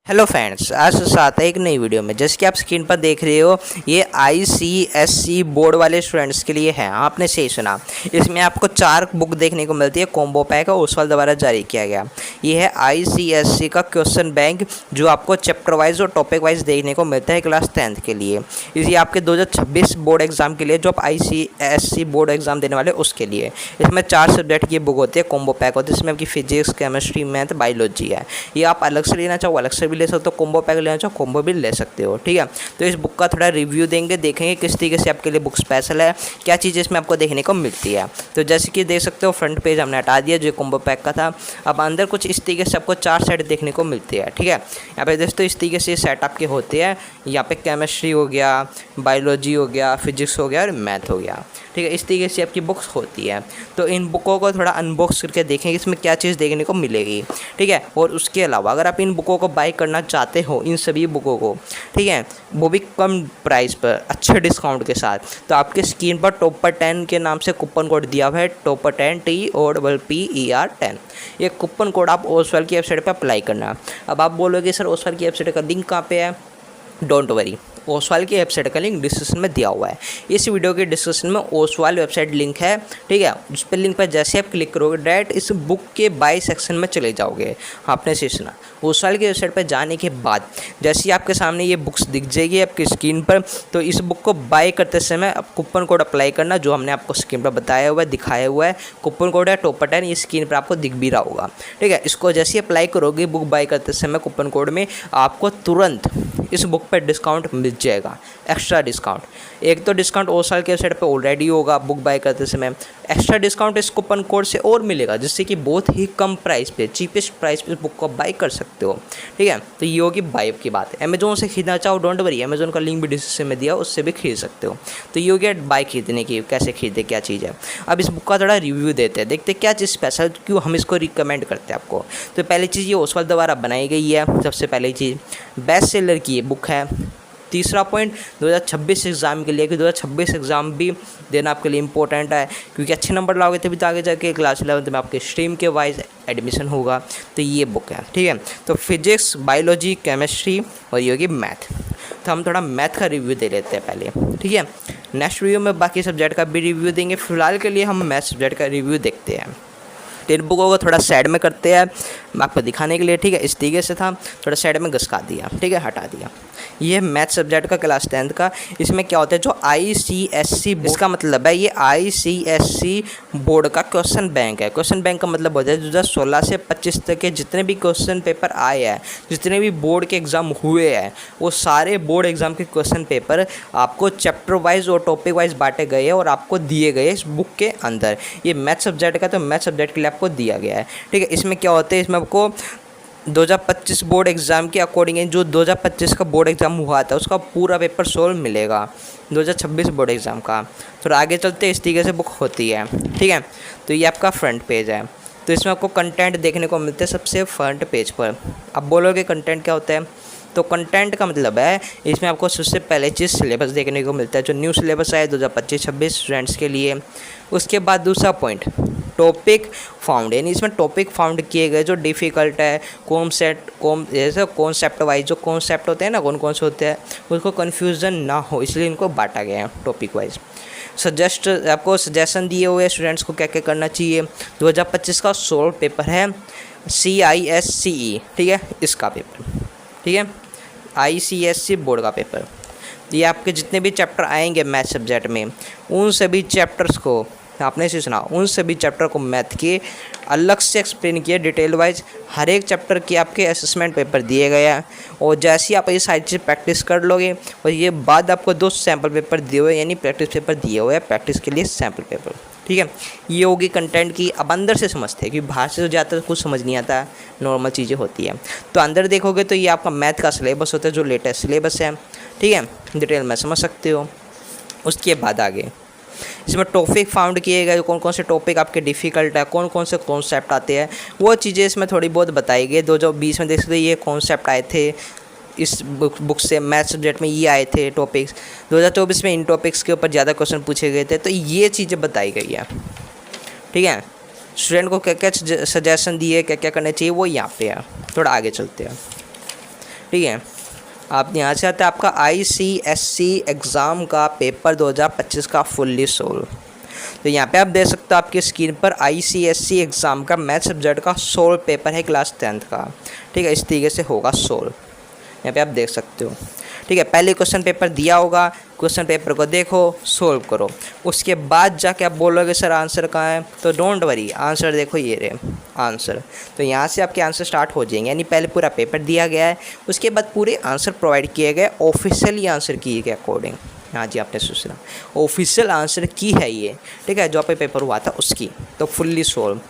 Hello friends, आज के साथ है एक नई वीडियो में। जैसे कि आप स्क्रीन पर देख रहे हो, ये ICSE बोर्ड वाले स्टूडेंट्स के लिए है। आपने सही सुना। इसमें आपको 4 बुक देखने को मिलती है। कॉम्बो पैक है, ओसवाल द्वारा जारी किया गया। ये है ICSE का क्वेश्चन बैंक, जो आपको चैप्टर वाइज और टॉपिक वाइज देखने को मिलता है क्लास 10th के लिए। ये आपके 2026 बोर्ड एग्जाम के लिए, जो आप ICSE बोर्ड एग्जाम देने वाले उसके लिए। इसमें 4 सब्जेक्ट की बुक होती है, कॉम्बो पैक होती है। इसमें आपकी फिजिक्स, केमिस्ट्री, मैथ, बायोलॉजी है। ये आप अलग से लेना चाहो अलग से ले सकते हो, कॉम्बो पैक लेना चाहो कॉम्बो भी ले सकते हो। ठीक है, तो इस बुक का थोड़ा रिव्यू देंगे, देखेंगे किस तरीके से आपके लिए बुक स्पेशल है, क्या चीज़ें इसमें आपको देखने को मिलती है। तो जैसे कि देख सकते हो, फ्रंट पेज हमने हटा दिया जो कॉम्बो पैक का था। अब अंदर कुछ इस तरीके से आपको 4 सेट देखने को मिलती है। ठीक है, यहाँ पे दोस्तों इस तरीके से सेट आपके होते हैं। यहाँ पे केमिस्ट्री हो गया, बायोलॉजी हो गया, फिजिक्स हो गया और मैथ हो गया। ठीक है, इस तरीके से आपकी बुक्स होती है। तो इन बुकों को थोड़ा अनबॉक्स करके देखेंगे इसमें क्या चीज़ देखने को मिलेगी। ठीक है, और उसके अलावा अगर आप इन बुकों को बाय करना चाहते हो, इन सभी बुकों को, ठीक है, वो भी कम प्राइस पर अच्छे डिस्काउंट के साथ, तो आपके स्क्रीन पर टॉपर 10 के नाम से कूपन कोड दिया हुआ है। Topper 10 TOPPER10। ये कूपन कोड आप ओसवाल की वेबसाइट पर अप्लाई करना। अब आप बोलोगे सर ओसवाल की वेबसाइट का लिंक कहाँ पे है? डोंट वरी, ओसवाल की वेबसाइट का लिंक डिस्क्रिप्शन में दिया हुआ है। इस वीडियो के डिस्क्रिप्शन में ओसवाल वेबसाइट लिंक है। ठीक है, उस पर लिंक पर जैसे आप क्लिक करोगे डायरेक्ट इस बुक के बाय सेक्शन में चले जाओगे। आपने सही सुना। ओसवाल की वेबसाइट पर जाने के बाद जैसे ही आपके सामने ये बुक्स दिख जाएगी आपकी स्क्रीन पर, तो इस बुक को बाय करते समय आप कूपन कोड अप्लाई करना, जो हमने आपको स्क्रीन पर बताया हुआ है, दिखाया हुआ है। कूपन कोड है टॉपर 10, ये स्क्रीन पर आपको दिख भी रहा होगा। ठीक है, इसको जैसे ही अप्लाई करोगे बुक बाय करते समय कूपन कोड में, आपको तुरंत इस बुक पर डिस्काउंट मिल जाएगा, एक्स्ट्रा डिस्काउंट। एक तो डिस्काउंट ओसवाल के वेबसाइट पे ऑलरेडी होगा बुक बाय करते समय, एक्स्ट्रा डिस्काउंट इस कूपन कोड से और मिलेगा, जिससे कि बहुत ही कम प्राइस पे, चीपेस्ट प्राइस पे इस बुक को बाय कर सकते हो। ठीक है, तो ये होगी बाय की बात। अमेजोन से खरीदना चाहो डोंट वरी, अमेजोन का लिंक भी डिस्क्रिप्शन में दिया, उससे भी खरीद सकते हो। तो ये हो गया बाय खरीदने की, कैसे खरीदे, क्या चीज़ है। अब इस बुक का थोड़ा रिव्यू देते हैं, देखते क्या चीज़ स्पेशल, क्यों हम इसको रिकमेंड करते हैं आपको। तो पहली चीज़ ये ओसवाल द्वारा बनाई गई है। सबसे पहली चीज़ बेस्ट सेलर की ये बुक है। तीसरा पॉइंट 2026 एग्ज़ाम के लिए, कि 2026 एग्ज़ाम भी देना आपके लिए इंपॉर्टेंट है, क्योंकि अच्छे नंबर लाओगे तभी तो आगे जाके क्लास 11th में आपके स्ट्रीम के वाइज एडमिशन होगा। तो ये बुक है। ठीक है, तो फिजिक्स, बायोलॉजी, केमिस्ट्री और ये होगी मैथ। तो हम थोड़ा मैथ का रिव्यू दे लेते हैं पहले। ठीक है, नेक्स्ट वीडियो में बाकी सब्जेक्ट का भी रिव्यू देंगे। फिलहाल के लिए हम मैथ सब्जेक्ट का रिव्यू देखते हैं। इन बुकों को थोड़ा साइड में करते हैं आपको दिखाने के लिए। ठीक है, इस तरीके से था, थोड़ा साइड में घसका दिया। ठीक है, हटा दिया। ये मैथ सब्जेक्ट का क्लास 10th का। इसमें क्या होता है, जो ICSE, इसका मतलब है ये ICSE बोर्ड का क्वेश्चन बैंक है। क्वेश्चन बैंक का मतलब होता है 2016 से 25 तक के जितने भी क्वेश्चन पेपर आए हैं, जितने भी बोर्ड के एग्ज़ाम हुए हैं, वो सारे बोर्ड एग्ज़ाम के क्वेश्चन पेपर आपको चैप्टर वाइज और टॉपिक वाइज बांटे गए हैं और आपको दिए गए इस बुक के अंदर। ये मैथ सब्जेक्ट का, तो मैथ सब्जेक्ट के लिए आपको दिया गया है। ठीक है, इसमें क्या होता है, इसमें आपको 2025 बोर्ड एग्ज़ाम के अकॉर्डिंग, जो 2025 का बोर्ड एग्ज़ाम हुआ था उसका पूरा पेपर सोल्व मिलेगा 2026 बोर्ड एग्ज़ाम का। थोड़ा आगे चलते इस तरीके से बुक होती है। ठीक है, तो ये आपका फ्रंट पेज है। तो इसमें आपको कंटेंट देखने को मिलते हैं सबसे फ्रंट पेज पर। अब बोलोगे कंटेंट क्या होता है, तो कंटेंट का मतलब है इसमें आपको सबसे पहले चीज़ सिलेबस देखने को मिलता है, जो न्यू सिलेबस है 2025-26 स्टूडेंट्स के लिए। उसके बाद दूसरा पॉइंट टॉपिक फाउंड, यानी इसमें टॉपिक फाउंड किए गए जो डिफ़िकल्ट है, जैसे कॉन्सेप्ट वाइज जो कॉन्सेप्ट होते हैं ना, कौन कौन से होते हैं, उसको कन्फ्यूज़न ना हो इसलिए इनको बांटा गया है टॉपिक वाइज। आपको सजेशन दिए हुए स्टूडेंट्स को क्या क्या करना चाहिए। 2025 का सोल्व पेपर है CISCE। ठीक है, इसका पेपर। ठीक है, ICSE बोर्ड का पेपर। ये आपके जितने भी चैप्टर आएंगे मैथ सब्जेक्ट में, उन सभी चैप्टर्स को, आपने इसे सुना, उन सभी चैप्टर को मैथ के अलग से एक्सप्लेन किया डिटेल वाइज। हर एक चैप्टर के आपके असेसमेंट पेपर दिए गए हैं, और जैसे ही आप ये सारी चीज़ प्रैक्टिस कर लोगे, और ये बाद आपको 2 सैम्पल पेपर दिए हुए, यानी प्रैक्टिस पेपर दिए हुए हैं, प्रैक्टिस के लिए सैम्पल पेपर। ठीक है, ये होगी कंटेंट की। अब अंदर से समझते हैं, क्योंकि बाहर से तो ज़्यादातर कुछ समझ नहीं आता, नॉर्मल चीज़ें होती है। तो अंदर देखोगे तो ये आपका मैथ का सिलेबस होता है, जो लेटेस्ट सिलेबस है। ठीक है, डिटेल में समझ सकते हो। उसके बाद आगे इसमें टॉपिक फाउंड किए गए, कौन कौन से टॉपिक आपके डिफ़िकल्ट है, कौन कौन से कॉन्सेप्ट आते हैं, वो चीज़ें इसमें थोड़ी बहुत बताई गई। 2020 में देख सकते ये कॉन्सेप्ट आए थे इस बुक से, मैथ सब्जेक्ट में ये आए थे टॉपिक्स। 2024 में इन टॉपिक्स के ऊपर ज़्यादा क्वेश्चन पूछे गए थे, तो ये चीज़ें बताई गई है। ठीक है, स्टूडेंट को क्या क्या सजेशन दिए, क्या क्या करना चाहिए, वो यहाँ पे है। थोड़ा आगे चलते हैं। ठीक है। आप यहाँ से आते हैं आपका ICSE एग्ज़ाम का पेपर 2025 का फुल्ली सोल्व। तो यहाँ पे आप देख सकते हो आपकी स्क्रीन पर ICSE एग्ज़ाम का मैथ सब्जेक्ट का सोल्व पेपर है क्लास 10th का। ठीक है, इस तरीके से होगा सोल्व, यहाँ पे आप देख सकते हो। ठीक है, पहले क्वेश्चन पेपर दिया होगा, क्वेश्चन पेपर को देखो, सोल्व करो, उसके बाद जाके आप बोलोगे सर आंसर कहाँ है, तो डोंट वरी, आंसर देखो ये रहे आंसर। तो यहाँ से आपके आंसर स्टार्ट हो जाएंगे, यानी पहले पूरा पेपर दिया गया है, उसके बाद पूरे आंसर प्रोवाइड किए गए ऑफिशियली आंसर किए गए अकॉर्डिंग। हाँ जी, आपने सोचना ऑफिशियल आंसर की है ये। ठीक है, जो पे पेपर हुआ था उसकी, तो फुल्ली सोल्व।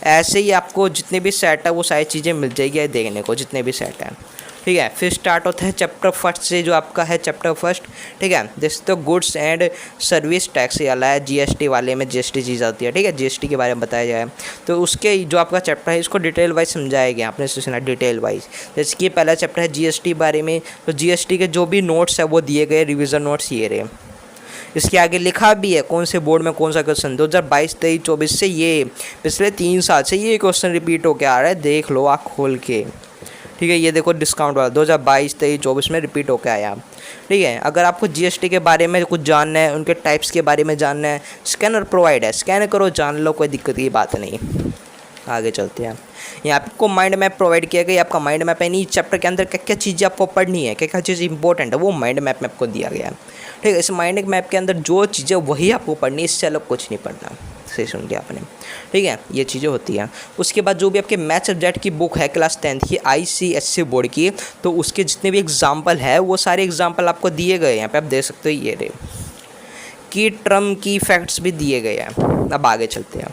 ऐसे ही आपको जितने भी सेट है वो सारी चीज़ें मिल जाएगी देखने को, जितने भी सेट हैं। ठीक है, फिर स्टार्ट होता है चैप्टर फर्स्ट से, जो आपका है चैप्टर फर्स्ट। ठीक है, जैसे तो गुड्स एंड सर्विस टैक्स वाला है, GST वाले में GST चीज़ आती है। ठीक है, GST के बारे में बताया जाए तो उसके जो आपका चैप्टर है इसको डिटेल वाइज समझाया गया, आपने सुना डिटेल वाइज। जैसे कि पहला चैप्टर है GST बारे में, तो GST के जो भी नोट्स है वो दिए गए, रिविज़न नोट्स ये रहे। इसके आगे लिखा भी है कौन से बोर्ड में कौन सा क्वेश्चन, 2022, 23, 24 से ये पिछले 3 साल से ये क्वेश्चन रिपीट होकर आ रहा है, देख लो आँख खोल के। ठीक है, ये देखो डिस्काउंट वाला 2022, 23, 24 में रिपीट होकर आया। ठीक है, अगर आपको GST के बारे में कुछ जानना है, उनके टाइप्स के बारे में जानना है, स्कैनर प्रोवाइड है, स्कैन करो जान लो, कोई दिक्कत की बात नहीं। आगे चलते हैं, यहाँ आपको माइंड मैप प्रोवाइड किया गया। आपका माइंड मैप है नहीं, चैप्टर के अंदर क्या क्या चीज़ें आपको पढ़नी है, क्या क्या चीज़ इंपॉर्टेंट है, वो माइंड मैप में आपको दिया गया है। ठीक है, इस माइंड मैप के अंदर जो चीज़ें वही आपको पढ़नी है, इससे अलग कुछ नहीं पढ़ना। सही सुन लिया आपने। ठीक है, ये चीज़ें होती हैं। उसके बाद जो भी आपके मैथ सब्जेक्ट की बुक है क्लास 10th की ICSE बोर्ड की, तो उसके जितने भी एग्जाम्पल है वो सारे एग्जाम्पल आपको दिए गए हैं। यहाँ पे आप देख सकते हो, ये रहे की टर्म की फैक्ट्स भी दिए गए हैं। अब आगे चलते हैं।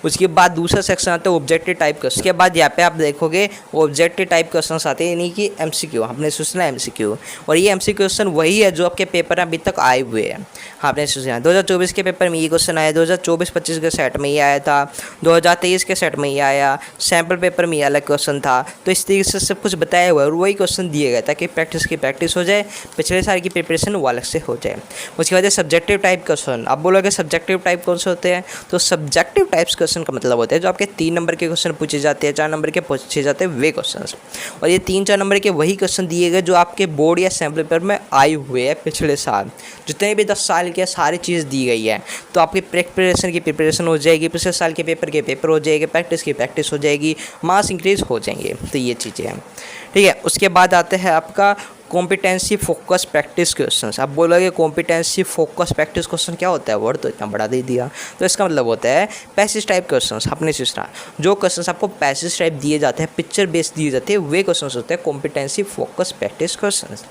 उसके बाद दूसरा सेक्शन आता है ऑब्जेक्टिव टाइप क्वेश्चन। उसके बाद यहाँ पे आप देखोगे ऑब्जेक्टिव टाइप क्वेश्चन आते हैं, यानी कि MCQ, आपने सोचना है MCQ। और ये MCQ क्वेश्चन वही है जो आपके पेपर में अभी तक आए हुए हैं। आपने सोचना 2024 के पेपर में ये क्वेश्चन आया, 2024-25 के सेट में ये आया था, 2023 के सेट में ये आया, सैम्पल पेपर में ये अलग क्वेश्चन था। तो इस तरीके से सब कुछ बताया हुआ है और वही क्वेश्चन दिए गए ताकि प्रैक्टिस की प्रैक्टिस हो जाए, पिछले साल की प्रिपरेशन वो अलग से हो जाए। उसके बाद सब्जेक्टिव टाइप क्वेश्चन। आप बोलोगे सब्जेक्टिव टाइप कौन से होते हैं, तो सब्जेक्टिव टाइप्स क्वेश्चन का मतलब होता है जो आपके 3 नंबर के क्वेश्चन पूछे जाते हैं, 4 नंबर के पूछे जाते हैं वे क्वेश्चन। और ये 3-4 नंबर के वही क्वेश्चन दिए गए जो आपके बोर्ड या सैम्पल पेपर में आए हुए हैं पिछले साल, जितने भी 10 साल के सारी चीज़ दी गई है। तो आपकी प्रिपरेशन की प्रिपरेशन हो जाएगी, पिछले साल के पेपर हो जाएगी, प्रैक्टिस की प्रैक्टिस हो जाएगी, मार्क्स इंक्रीज हो जाएंगे। तो ये चीज़ें हैं। ठीक है, उसके बाद आते हैं आपका कॉम्पिटेंसी फोकस प्रैक्टिस क्वेश्चंस। आप बोलोगे कॉम्पिटेंसी फोकस प्रैक्टिस क्वेश्चन क्या होता है, वर्ड तो इतना बड़ा दे दिया। तो इसका मतलब होता है पैसेज टाइप क्वेश्चंस। आपने सोचना जो क्वेश्चंस आपको पैसेज टाइप दिए जाते हैं, पिक्चर बेस्ड दिए जाते हैं, वे क्वेश्चंस होते हैं कॉम्पिटेंसी फोकस प्रैक्टिस क्वेश्चंस।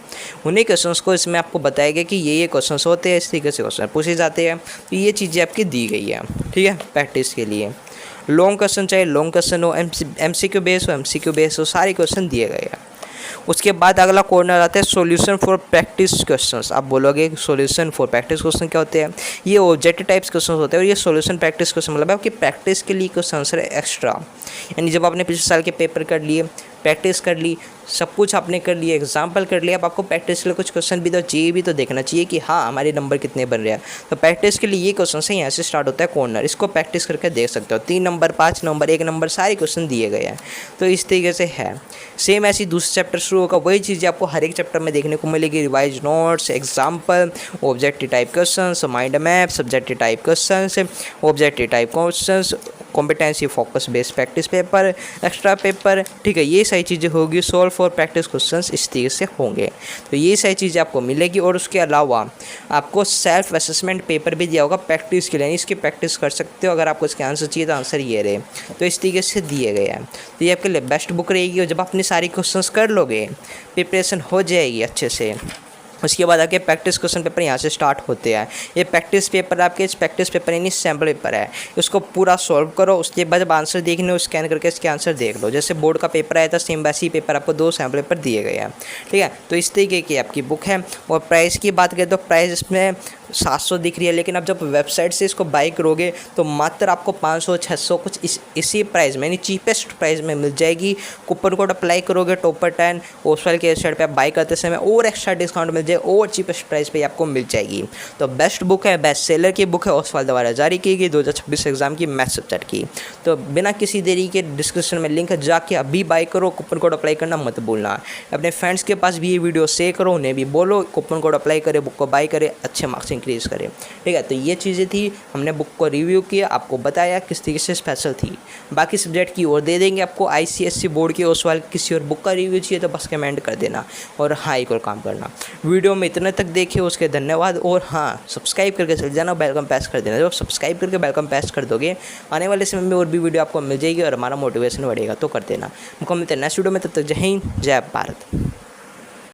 उन्हीं क्वेश्चंस को इसमें आपको बताया गया कि ये क्वेश्चंस होते हैं, इस तरीके से क्वेश्चन पूछे जाते हैं। तो ये चीज़ें आपकी दी गई है। ठीक है, प्रैक्टिस के लिए लॉन्ग क्वेश्चन चाहे लॉन्ग क्वेश्चन हो, MCQ बेस हो, MCQ बेस हो, सारे क्वेश्चन दिए गए हैं। उसके बाद अगला कॉर्नर आता है सॉल्यूशन फॉर प्रैक्टिस क्वेश्चंस। आप बोलोगे सॉल्यूशन फॉर प्रैक्टिस क्वेश्चन क्या होते हैं, ये ऑब्जेक्टिव टाइप्स क्वेश्चन होते हैं। और ये सॉल्यूशन प्रैक्टिस क्वेश्चन मतलब है आपकी प्रैक्टिस के लिए क्वेश्चन आंसर है एक्स्ट्रा, यानी जब आपने पिछले साल के पेपर कर लिए, प्रैक्टिस कर ली, सब कुछ आपने कर लिया, एग्जाम्पल कर लिया, अब आपको प्रैक्टिस के लिए कुछ क्वेश्चन भी तो चाहिए, भी तो देखना चाहिए कि हाँ हमारे नंबर कितने बन रहे हैं। तो प्रैक्टिस के लिए ये क्वेश्चन से यहाँ से स्टार्ट होता है कॉर्नर, इसको प्रैक्टिस करके देख सकते हो। 3 नंबर, 5 नंबर, 1 नंबर सारे क्वेश्चन दिए गए हैं। तो इस तरीके से है। सेम ऐसी दूसरा चैप्टर शुरू होगा, वही चीज़ें आपको हर एक चैप्टर में देखने को मिलेगी। Revise notes, example, objective type question, mind map, subjective type question, objective type question, competency focus based practice paper, extra paper. ठीक है, ये सारी चीज़ें होगी। सॉल्व फॉर प्रैक्टिस क्वेश्चंस इस तरीके से होंगे। तो ये सारी चीज़ें आपको मिलेगी। और उसके अलावा आपको सेल्फ असेसमेंट पेपर भी दिया होगा प्रैक्टिस के लिए, इसकी प्रैक्टिस कर सकते हो। अगर आपको इसके आंसर चाहिए तो आंसर ये रहे, तो इस तरीके से दिए गए हैं। तो ये आपके लिए बेस्ट बुक रहेगी। और जब अपनी सारी क्वेश्चंस कर लोगे, प्रिपरेशन हो जाएगी अच्छे से। उसके बाद आपके प्रैक्टिस क्वेश्चन पेपर यहाँ से स्टार्ट होते हैं। ये प्रैक्टिस पेपर आपके प्रैक्टिस पेपर यानी सैम्पल पेपर है, उसको पूरा सॉल्व करो। उसके बाद जब आंसर देखने हो, स्कैन करके इसके आंसर देख लो। जैसे बोर्ड का पेपर आया था, सेम वैसे ही पेपर आपको 2 सैम्पल पेपर दिए गए हैं। ठीक है, तो इस तरीके की आपकी बुक है। और प्राइस की बात करें तो प्राइस इसमें 700 दिख रही है, लेकिन अब जब वेबसाइट से इसको बाई करोगे तो मात्र आपको 500-600 कुछ इसी प्राइस में, यानी चीपेस्ट प्राइस में मिल जाएगी। कूपन कोड अप्लाई करोगे टॉपर 10 ओसवाल के वेबसाइट पे आप बाई करते समय और एक्स्ट्रा डिस्काउंट मिल जाएगा। से और चीपेस्ट प्राइस पे आपको मिल जाएगी। तो बेस्ट बुक है, बेस्ट सेलर की बुक है, ओसवाल द्वारा जारी की गई 2026 एग्जाम की मैथ सब्जेक्ट की। तो बिना किसी देरी के डिस्क्रिप्शन में लिंक है, जाके अभी बाय करो, कूपन कोड अप्लाई करना मत भूलना। अपने फ्रेंड्स के पास भी ये वीडियो शेयर करो, उन्हें भी बोलो कूपन कोड अप्लाई करे, बुक को बाय करे, अच्छे मार्क्स इंक्रीज करे। ठीक है, तो ये चीज़ें थी, हमने बुक को रिव्यू किया, आपको बताया किस तरीके से स्पेशल थी। बाकी सब्जेक्ट की और दे देंगे आपको, ICSE बोर्ड के ओसवाल किसी और बुक का रिव्यू चाहिए तो बस कमेंट कर देना और हाँ एक और काम करना। वीडियो में इतने तक देखे उसके धन्यवाद। और हाँ, सब्सक्राइब करके चल जाना, बेल आइकन प्रेस कर देना। जब सब्सक्राइब करके बेल आइकन प्रेस कर दोगे, आने वाले समय में और भी वीडियो आपको मिल जाएगी और हमारा मोटिवेशन बढ़ेगा। तो कर देना। मुझको मिलते हैं नेक्स्ट वीडियो में, तब तक जय हिंद, जय भारत।